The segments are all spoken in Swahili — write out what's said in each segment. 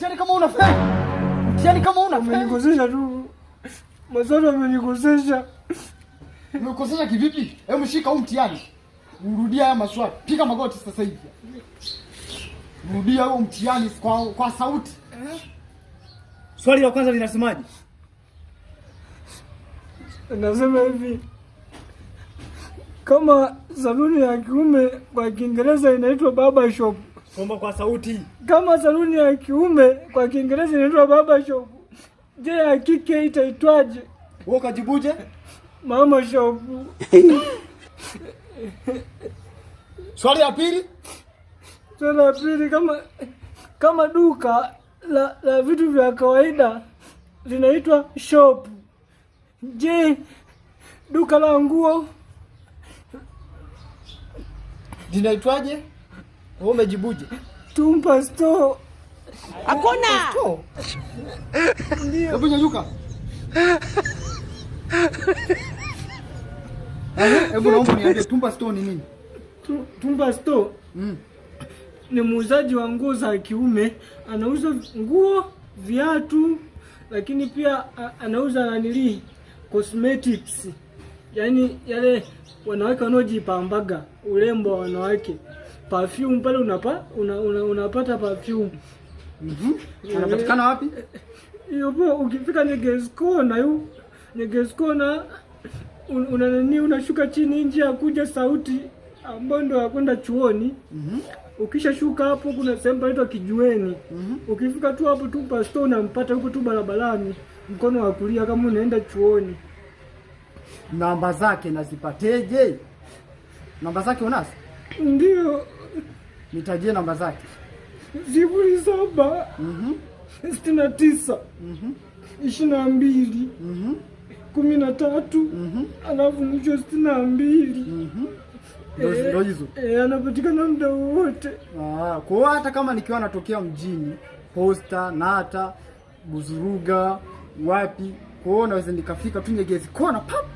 Mtihani kama unafanya. Mtihani kama unafanya. Umenikosesha tu. Maswali amenikosesha. Umekosesha kivipi? Hebu shika huu mtihani. Urudia haya maswali. Piga magoti sasa hivi. Rudia huu mtihani kwa sauti. Swali la kwanza linasemaje? Nasema hivi. Kama saluni ya kiume kwa Kiingereza inaitwa barber shop. Soma kwa sauti. Kama saluni ya kiume kwa Kiingereza inaitwa barber shop, je, ya kike itaitwaje? Wewe ukajibuje? Mama shop. Swali la pili. Swali la pili, kama duka la vitu vya kawaida linaitwa shop, je, duka la nguo linaitwaje? Wewe umejibuje? Tumpa store. Hakuna. Ndio. Hebu nyanyuka. Hebu naomba niambie Tumpa store ni nini? Tumpa store ni muuzaji wa nguo za kiume. Anauza nguo, viatu, lakini pia anauza cosmetics. Yaani yale wanawake wanaojipambaga, urembo wa wanawake. Perfume pale unapata perfume. Anapatikana wapi? Hiyo ukifika Nyegezi Corner unashuka chini nje ya kuja Sauti ambayo ndio yakwenda chuoni. Ukishashuka hapo kuna sehemu inaitwa Kijiweni. Ukifika tu hapo tu Pastor unampata huko tu barabarani mkono wa kulia kama unaenda chuoni. Namba zake nazipateje? Namba zake unazo? Ndio. Nitajie namba zake. 07 69 22 13 alafu mwisho 62. Ndio hizo. Anapatikana muda wote. Kwa hiyo hata kama nikiwa natokea mjini, Posta, Nata, Buzuruga, wapi, kwa hiyo naweza nikafika tu Nyegezi Corner pap.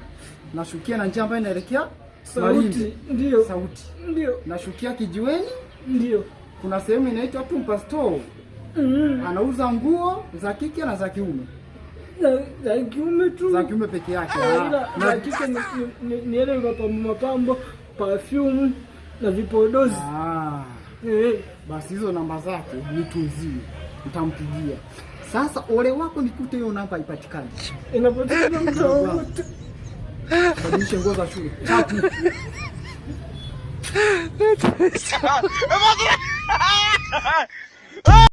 Nashukia na njia ambayo inaelekea Sauti. Ndio. Sauti. Ndio. Nashukia Kijiweni. Ndio. Kuna sehemu inaitwa Tumpa store. Anauza nguo za kike na za kiume. Za kiume tu. Za kiume peke yake. Na kike ni ile mapambo, perfume na vipodozi. Basi hizo namba zake nitunzie. Nitampigia. Sasa ole wako nikute hiyo namba ipatikane. Inapatikana muda wote. Badilisha nguo za shule. Chapu.